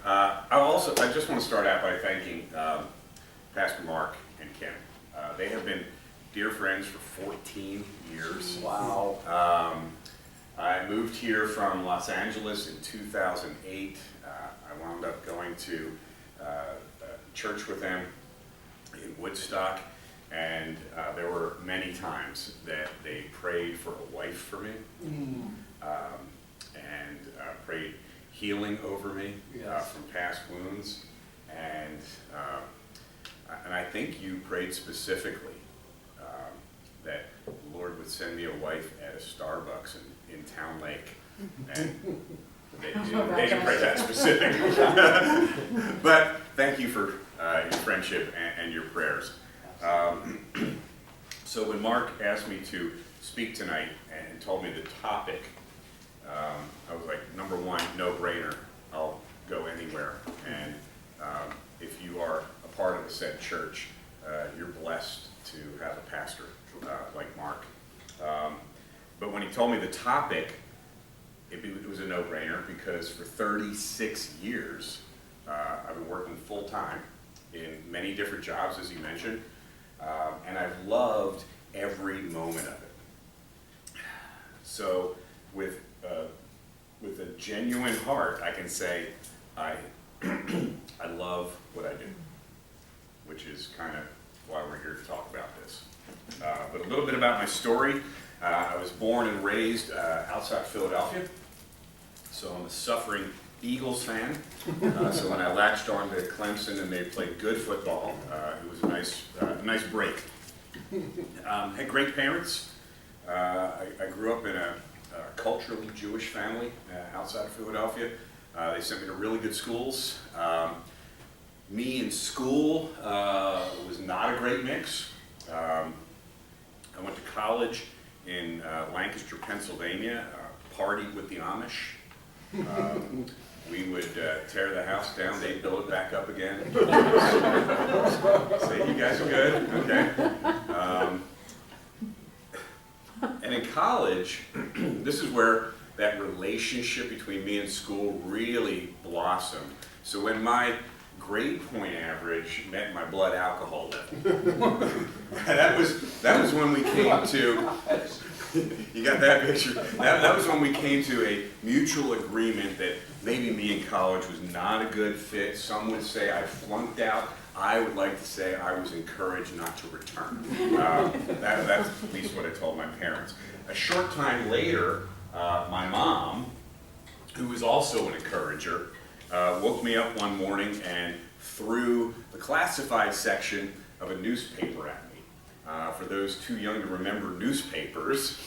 I just want to start out by thanking Pastor Mark and Kim. They have been dear friends for 14 years. Wow. I moved here from Los Angeles in 2008. I wound up going to church with them in Woodstock, and there were many times that they prayed for a wife for me, and prayed healing over me from past wounds, and I think you prayed specifically that the Lord would send me a wife at a Starbucks in Town Lake, and they didn't pray that specifically. But thank you for your friendship and your prayers. So when Mark asked me to speak tonight and told me the topic, I was like, number one, no-brainer. I'll go anywhere. And if you are a part of a said church, you're blessed to have a pastor like Mark. But when he told me the topic, it was a no-brainer, because for 36 years, I've been working full-time in many different jobs, as you mentioned, and I've loved every moment of it. So with a genuine heart, I can say I love what I do, which is kind of why we're here to talk about this. But a little bit about my story. I was born and raised outside Philadelphia, so I'm a suffering Eagles fan. So when I latched on to Clemson and they played good football, it was a nice break. Had great parents. I grew up in a culturally Jewish family outside of Philadelphia. They sent me to really good schools. Me in school was not a great mix. I went to college in Lancaster, Pennsylvania, partied with the Amish. We would tear the house down, they'd build it back up again. Say, you guys are good? Okay. And in college, this is where that relationship between me and school really blossomed. So when my grade point average met my blood alcohol level, that was when we came to, you got that picture? That was when we came to a mutual agreement that maybe me in college was not a good fit. Some would say I flunked out. I would like to say I was encouraged not to return. That's at least what I told my parents. A short time later, my mom, who was also an encourager, woke me up one morning and threw the classified section of a newspaper at me. For those too young to remember newspapers,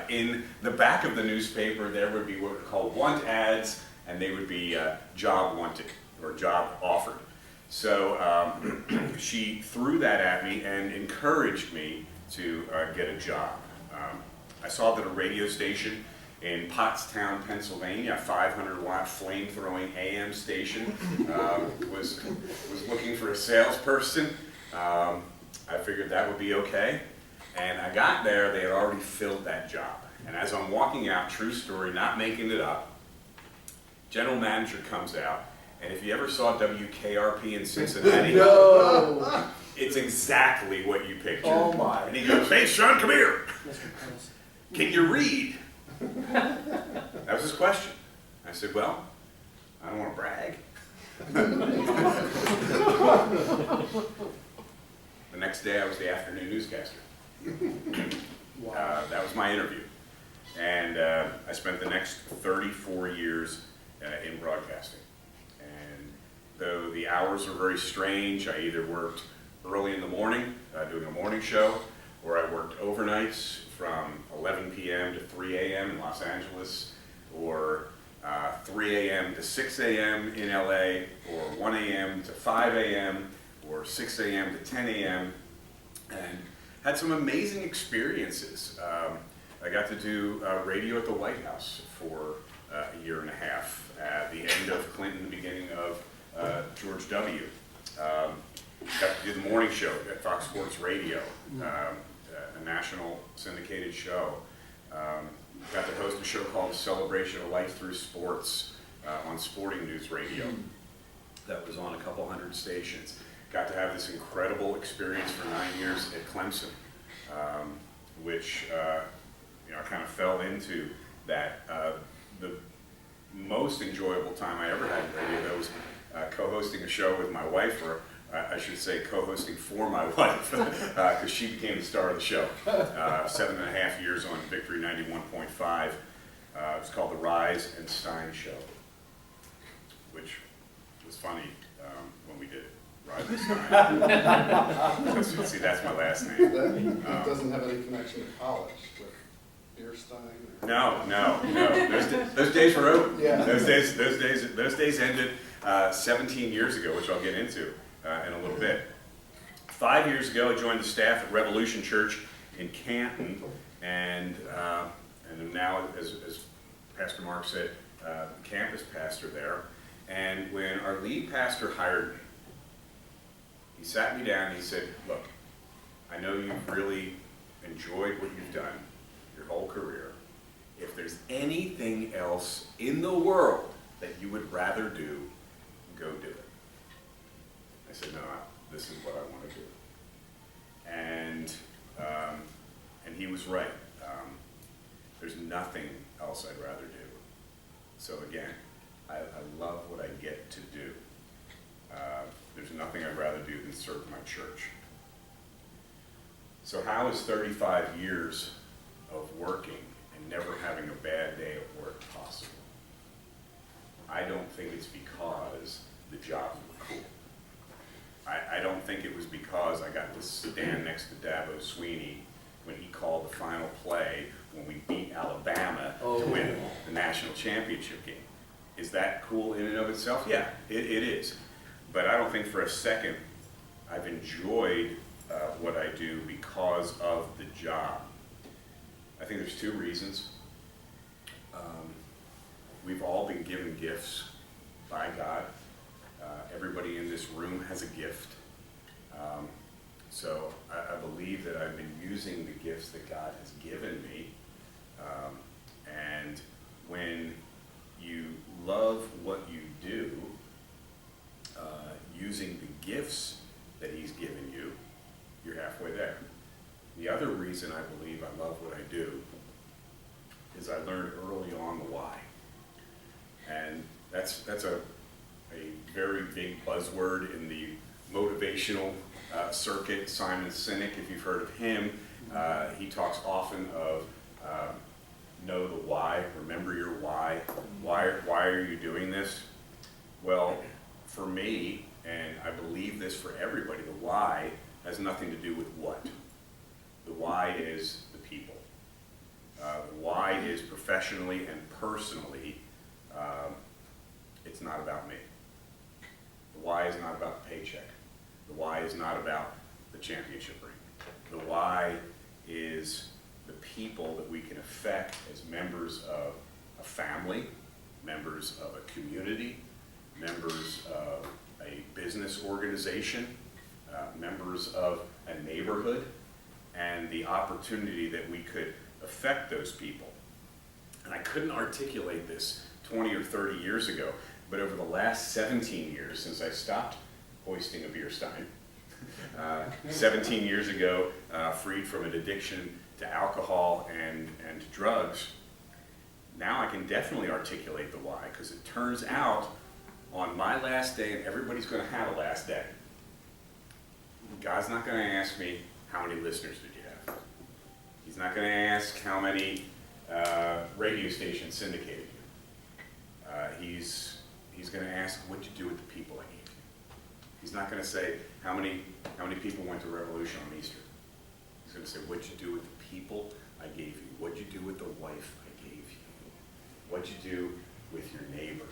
in the back of the newspaper there would be what we call want ads, and they would be job wanted or job offered. So she threw that at me and encouraged me to get a job. I saw that a radio station in Pottstown, Pennsylvania, a 500-watt flame-throwing AM station, was looking for a salesperson. I figured that would be okay. And I got there, they had already filled that job. And as I'm walking out, true story, not making it up, general manager comes out, and if you ever saw WKRP in Cincinnati, No. It's exactly what you pictured. Oh my. And he goes, "Hey son, come here. Can you read?" That was his question. I said, "Well, I don't want to brag." The next day I was the afternoon newscaster. Wow. That was my interview. And I spent the next 34 years in broadcasting. And though the hours were very strange, I either worked early in the morning doing a morning show, or I worked overnights from 11 p.m. to 3 a.m. in Los Angeles, or 3 a.m. to 6 a.m. in LA, or 1 a.m. to 5 a.m., or 6 a.m. to 10 a.m., and had some amazing experiences. I got to do radio at the White House for a year and a half, at the end of Clinton, the beginning of George W. Got to do the morning show at Fox Sports Radio, a national syndicated show. Got to host a show called The Celebration of Life Through Sports on Sporting News Radio. that was on a couple hundred stations. Got to have this incredible experience for 9 years at Clemson, which I kind of fell into that. The most enjoyable time I ever had in radio, that was co-hosting a show with my wife, or I should say co-hosting for my wife, because she became the star of the show. 7.5 years on Victory 91.5. It was called The Rise and Stein Show, which was funny when we did it. Rise and Stein. See, that's my last name. That doesn't have any connection to college with Beer Stein? Or... No. Those days were over. Yeah. Those days ended 17 years ago, which I'll get into in a little bit. 5 years ago, I joined the staff at Revolution Church in Canton, and am now, as Pastor Mark said, campus pastor there. And when our lead pastor hired me, he sat me down and he said, "Look, I know you've really enjoyed what you've done your whole career. If there's anything else in the world that you would rather do, go do it." I said, "No, this is what I want to do." And he was right. There's nothing else I'd rather do. So again, I love what I get to do. There's nothing I'd rather do than serve my church. So how is 35 years of working and never having a bad day at work possible? I don't think it's because the jobs were cool. I don't think it was because I got to stand next to Dabo Sweeney when he called the final play when we beat Alabama to win the national championship game. Is that cool in and of itself? Yeah, it is. But I don't think for a second I've enjoyed what I do because of the job. I think there's two reasons. We've all been given gifts by God. Everybody in this room has a gift. So I believe that I've been using the gifts that God has given me. And when you love what you do, using the gifts that He's given you, you're halfway there. The other reason I believe I love what I do is I learned early on the why. And that's a very big buzzword in the motivational circuit. Simon Sinek, if you've heard of him, he talks often of know the why, remember your why. Why are you doing this? Well, for me, and I believe this for everybody, the why has nothing to do with what. The why is the people. The why is professionally and personally, it's not about me. The why is not about the paycheck. The why is not about the championship ring. The why is the people that we can affect as members of a family, members of a community, members of a business organization, members of a neighborhood, and the opportunity that we could affect those people. And I couldn't articulate this 20 or 30 years ago, but over the last 17 years, since I stopped hoisting a beer stein, 17 years ago, freed from an addiction to alcohol and to drugs, now I can definitely articulate the why, because it turns out on my last day, and everybody's going to have a last day, God's not going to ask me, how many listeners did you have? He's not going to ask how many radio stations syndicated you. He's going to ask what you do with the people I gave you. He's not going to say how many people went to Revolution on Easter. He's going to say what you do with the people I gave you. What you do with the wife I gave you. What you do with your neighbor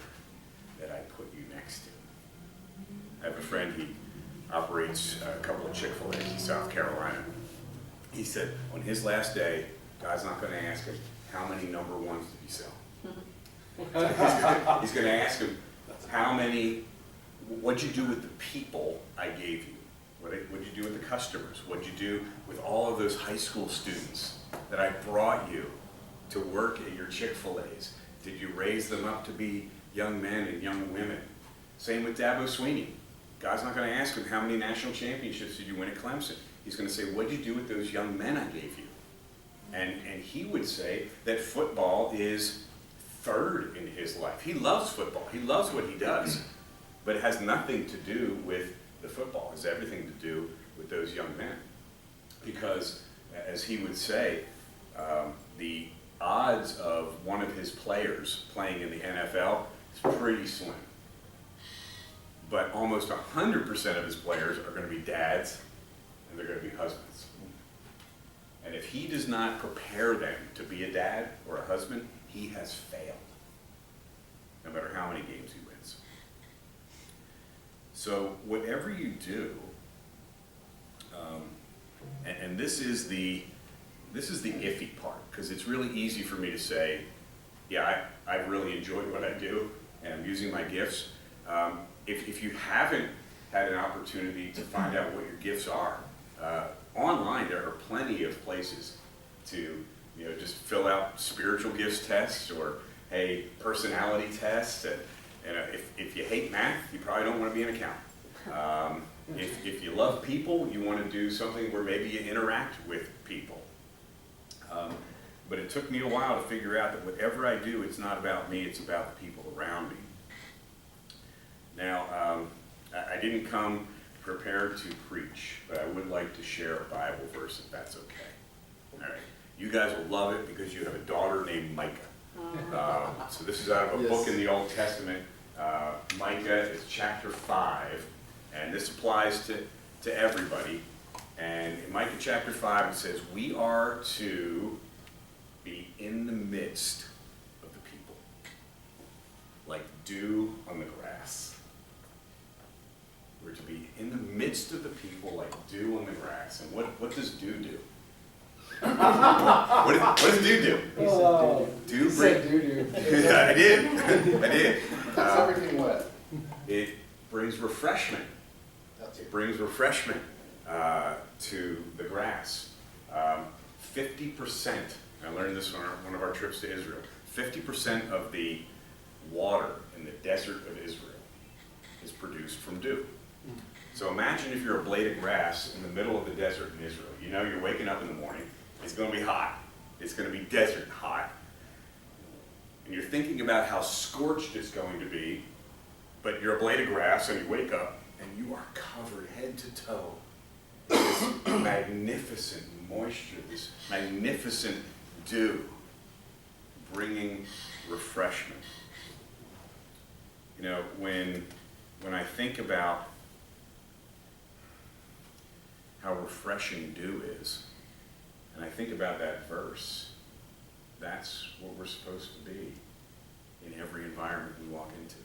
that I put you next to. I have a friend, he operates a couple of Chick-fil-A's in South Carolina. He said on his last day, God's not going to ask him how many number ones did he sell. He's going to ask him what'd you do with the people I gave you? What'd you do with the customers? What'd you do with all of those high school students that I brought you to work at your Chick-fil-A's? Did you raise them up to be young men and young women? Same with Dabo Swinney. God's not going to ask him, how many national championships did you win at Clemson? He's going to say, what did you do with those young men I gave you? And he would say that football is third in his life. He loves football. He loves what he does. But it has nothing to do with the football. It has everything to do with those young men. Because, as he would say, the odds of one of his players playing in the NFL is pretty slim. But almost 100% of his players are going to be dads, and they're going to be husbands. And if he does not prepare them to be a dad or a husband, he has failed, no matter how many games he wins. So whatever you do, and this is the iffy part, because it's really easy for me to say, yeah, I really enjoyed what I do, and I'm using my gifts. If you haven't had an opportunity to find out what your gifts are, online there are plenty of places to just fill out spiritual gifts tests or personality tests. And if you hate math, you probably don't want to be an accountant. If you love people, you want to do something where maybe you interact with people. But it took me a while to figure out that whatever I do, it's not about me, it's about the people around me. Now, I didn't come prepared to preach, but I would like to share a Bible verse if that's okay. All right. You guys will love it because you have a daughter named Micah. So this is out of a book in the Old Testament. Micah is chapter 5, and this applies to everybody. And in Micah chapter 5, it says, we are to be in the midst of the people, like dew on the grass. We're to be in the midst of the people like dew on the grass. And what does dew do? what does dew do? Dew said doo-doo. Yeah, I did. That's everything wet. It brings refreshment. It brings refreshment to the grass. 50%, I learned this on one of our trips to Israel, 50% of the water in the desert of Israel is produced from dew. So imagine if you're a blade of grass in the middle of the desert in Israel. You know you're waking up in the morning, it's going to be hot. It's going to be desert hot. And you're thinking about how scorched it's going to be, but you're a blade of grass and you wake up and you are covered head to toe with this magnificent moisture, this magnificent dew, bringing refreshment. You know, when I think about how refreshing dew is, and I think about that verse, that's what we're supposed to be in every environment we walk into.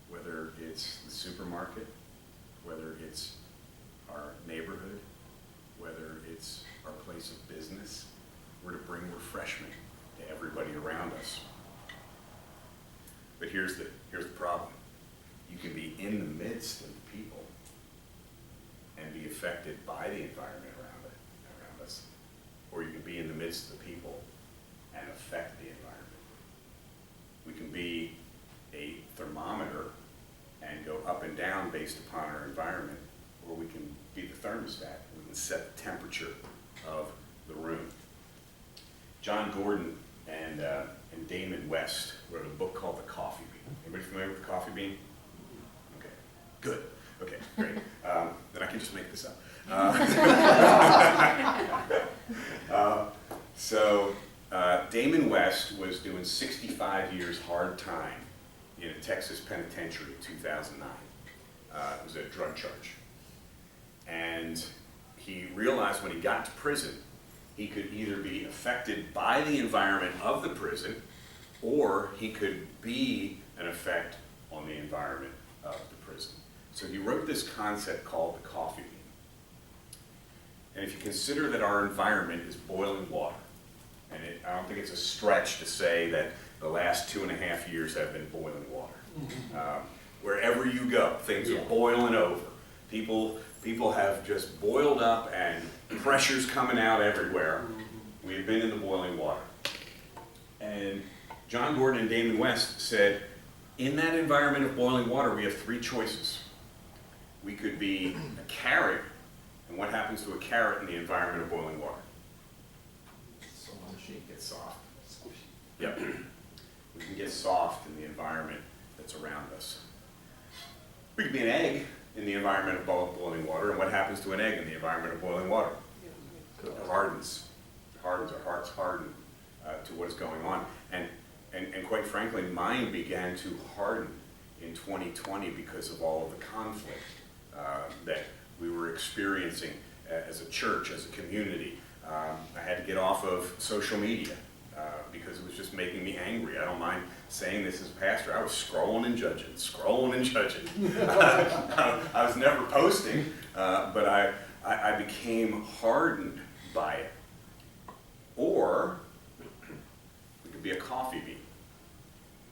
Whether it's the supermarket, whether it's our neighborhood, whether it's our place of business, we're to bring refreshment to everybody around us. But here's the problem. You can be in the midst of the people and be affected by the environment around us, or you can be in the midst of the people and affect the environment. We can be a thermometer and go up and down based upon our environment, or we can be the thermostat. We can set the temperature of the room. John Gordon and Damon West wrote a book called The Coffee Bean. Anybody familiar with The Coffee Bean? Okay, good. Okay, great. Then I can just make this up. Damon West was doing 65 years hard time in a Texas penitentiary in 2009. It was a drug charge. And he realized when he got to prison, he could either be affected by the environment of the prison, or he could be an effect on the environment of the prison. So he wrote this concept called the coffee bean. And if you consider that our environment is boiling water, and I don't think it's a stretch to say that the last 2.5 years have been boiling water. Wherever you go, things are boiling over. People have just boiled up and pressure's coming out everywhere. We've been in the boiling water. And John Gordon and Damon West said, In that environment of boiling water, we have three choices. We could be a carrot, and what happens to a carrot in the environment of boiling water? So mushy. It gets soft. Yep. We can get soft in the environment that's around us. We could be an egg in the environment of boiling water, and what happens to an egg in the environment of boiling water? It hardens. Our hearts harden to what is going on. And quite frankly, mine began to harden in 2020 because of all of the conflict that we were experiencing as a church, as a community. I had to get off of social media because it was just making me angry. I don't mind saying this as a pastor. I was scrolling and judging. I was never posting, but I became hardened by it. Or we could be a coffee bean.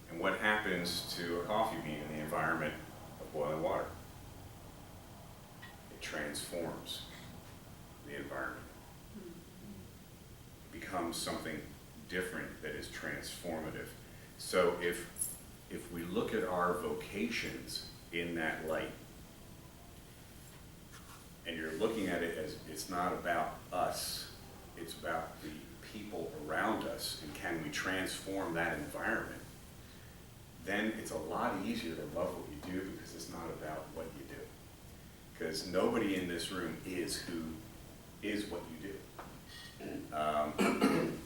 And what happens to a coffee bean in the environment of boiling water? It transforms the environment. It becomes something different that is transformative. So if we look at our vocations in that light, and you're looking at it as it's not about us, it's about the people around us, and can we transform that environment, then it's a lot easier to love what you do because it's not about what you do. Because nobody in this room is what you do.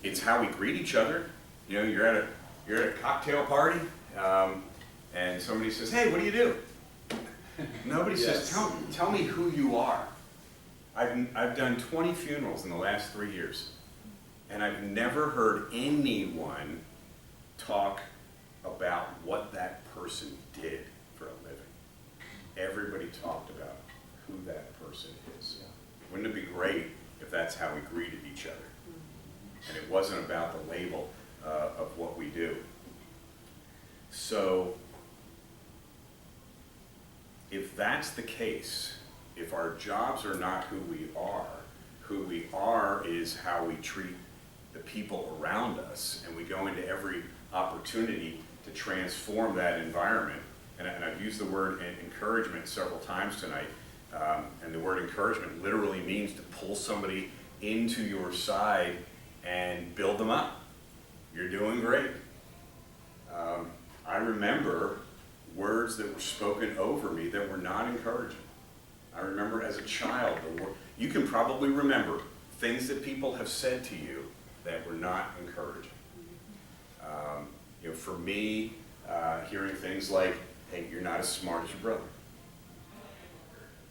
It's how we greet each other. You know, you're at a cocktail party, and somebody says, "Hey, what do you do?" Nobody says, "Tell me who you are." I've done 20 funerals in the last 3 years, and I've never heard anyone talk about what that person did for a living. Everybody talked about who that person is. Wouldn't it be great if that's how we greeted each other? And it wasn't about the label of what we do. So, if that's the case, if our jobs are not who we are is how we treat the people around us, and we go into every opportunity to transform that environment. And I've used the word encouragement several times tonight, and the word encouragement literally means to pull somebody into your side and build them up. You're doing great. I remember words that were spoken over me that were not encouraging. I remember as a child, you can probably remember things that people have said to you that were not encouraging. For me, hearing things like, "Hey, you're not as smart as your brother."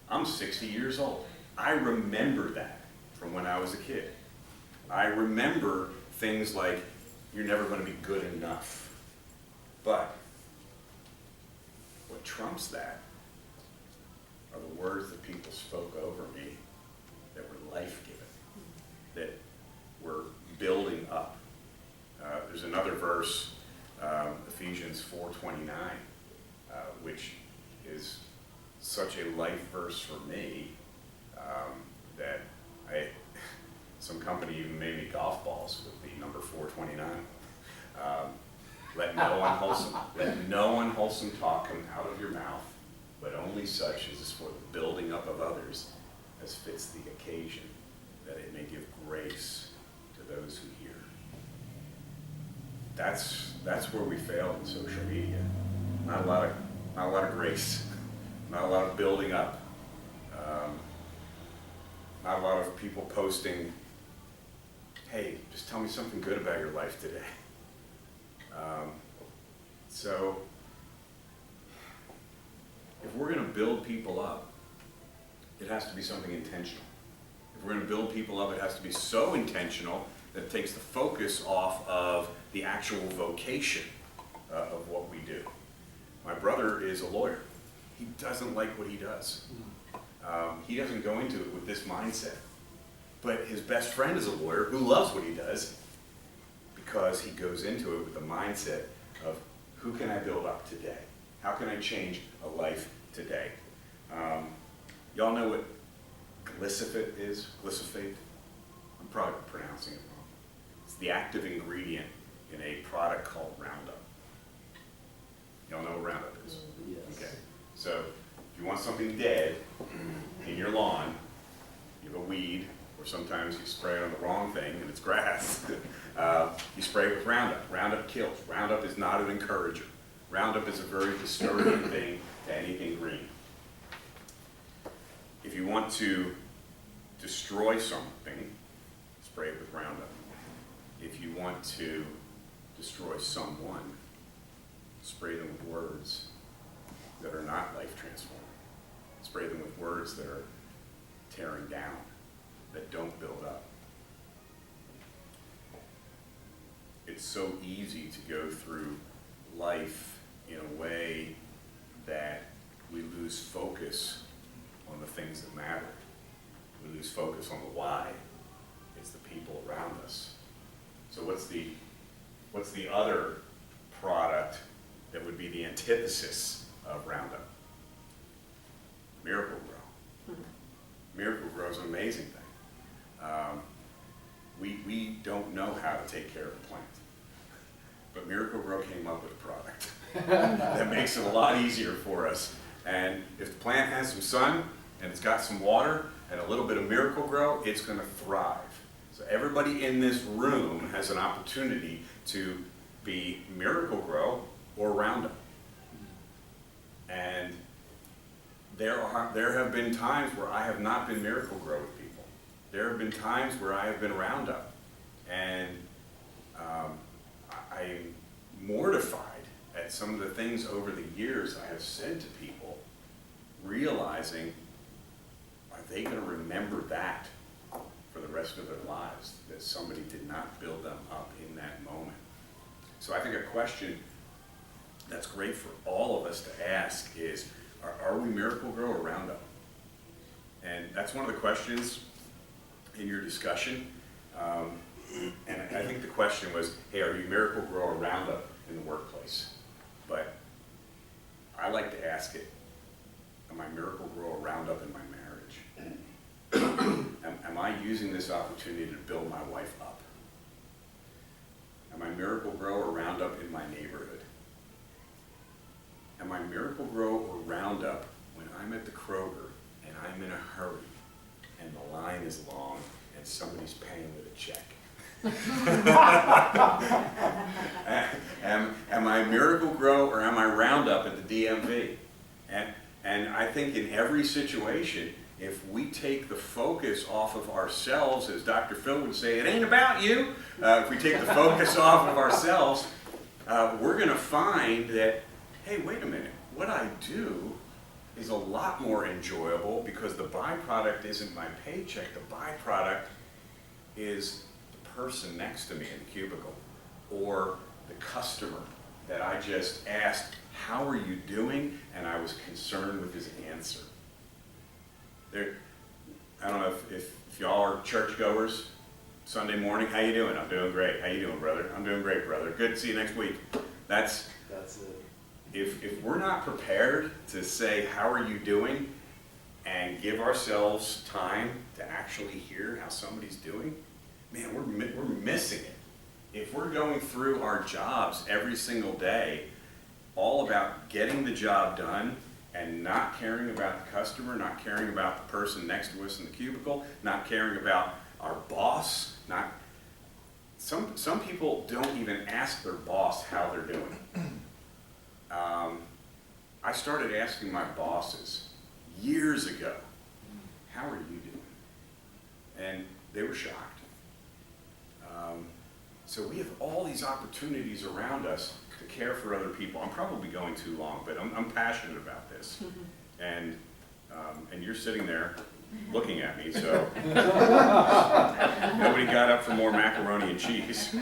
I'm 60 years old. I remember that from when I was a kid. I remember things like, "You're never going to be good enough." But what trumps that are the words that people spoke over me that were life-giving, that were building up. There's another verse, Ephesians 4:29, which is such a life verse for me that some company even made me golf balls with the number 429. Let no unwholesome talk come out of your mouth, but only such as is for the building up of others, as fits the occasion, that it may give grace to those who hear. That's where we fail in social media. Not a lot of grace, not a lot of building up, not a lot of people posting, "Hey, just tell me something good about your life today." So, if we're going to build people up, it has to be something intentional. If we're going to build people up, it has to be so intentional that it takes the focus off of the actual vocation of what we do. My brother is a lawyer. He doesn't like what he does. He doesn't go into it with this mindset. But his best friend is a lawyer who loves what he does because he goes into it with the mindset of, who can I build up today? How can I change a life today? Y'all know what glyphosate is? Glyphosate? I'm probably pronouncing it wrong. It's the active ingredient in a product called Roundup. Y'all know what Roundup is? Yes. Okay. So if you want something dead in your lawn, you have a weed, or sometimes you spray it on the wrong thing and it's grass, you spray it with Roundup. Roundup kills. Roundup is not an encourager. Roundup is a very discouraging thing to anything green. If you want to destroy something, spray it with Roundup. If you want to destroy someone, spray them with words that are not life transforming. Spray them with words that are tearing down, that don't build up. It's so easy to go through life in a way that we lose focus on the things that matter. We lose focus on the why. It's the people around us. So what's the other product that would be the antithesis of Roundup? Miracle-Gro. Miracle-Gro is an amazing thing. We don't know how to take care of a plant, but Miracle-Gro came up with a product that makes it a lot easier for us. And if the plant has some sun and it's got some water and a little bit of Miracle-Gro, it's going to thrive. So everybody in this room has an opportunity to be Miracle-Gro or Roundup. And there have been times where I have not been Miracle-Gro with people. There have been times where I have been Roundup. And I am mortified at some of the things over the years I have said to people, realizing, are they going to remember that for the rest of their lives, that somebody did not build them up in that moment? So I think a question that's great for all of us to ask is, are we Miracle-Gro or Roundup? And that's one of the questions in your discussion. And I think the question was, hey, are you Miracle-Gro or Roundup in the workplace? But I like to ask it, am I Miracle-Gro or Roundup in my marriage? Am I using this opportunity to build my wife up? Am I Miracle-Gro or Roundup in my neighborhood? Am I Miracle-Gro or Roundup when I'm at the Kroger and I'm in a hurry and the line is long and somebody's paying with a check? Am I Miracle-Gro or am I Roundup at the DMV? And I think in every situation, if we take the focus off of ourselves, as Dr. Phil would say, it ain't about you. If we take the focus off of ourselves, we're going to find that, hey, wait a minute, what I do is a lot more enjoyable because the byproduct isn't my paycheck. The byproduct is the person next to me in the cubicle or the customer that I just asked, how are you doing? And I was concerned with his answer. I don't know if y'all are churchgoers. Sunday morning, how you doing? I'm doing great. How you doing, brother? I'm doing great, brother. Good to see you next week. That's it. If we're not prepared to say, how are you doing? And give ourselves time to actually hear how somebody's doing, man, we're missing it. If we're going through our jobs every single day, all about getting the job done and not caring about the customer, not caring about the person next to us in the cubicle, not caring about our boss, some people don't even ask their boss how they're doing. I started asking my bosses years ago, how are you doing? And they were shocked. So we have all these opportunities around us to care for other people. I'm probably going too long, but I'm passionate about this. And you're sitting there looking at me, so nobody got up for more macaroni and cheese.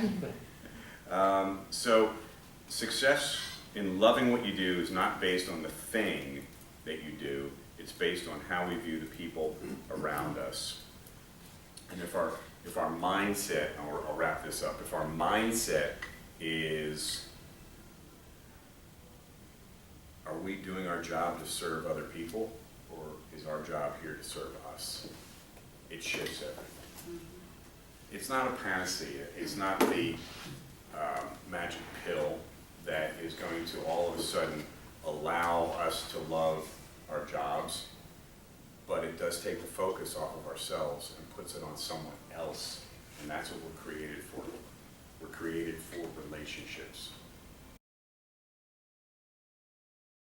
So success in loving what you do is not based on the thing that you do. It's based on how we view the people around us. And if our mindset, and I'll wrap this up, if our mindset is, are we doing our job to serve other people, or is our job here to serve us? It shifts everything. It's not a panacea. It's not the magic pill that is going to all of a sudden allow us to love our jobs, but it does take the focus off of ourselves and puts it on someone else, and that's what we're created for. We're created for relationship.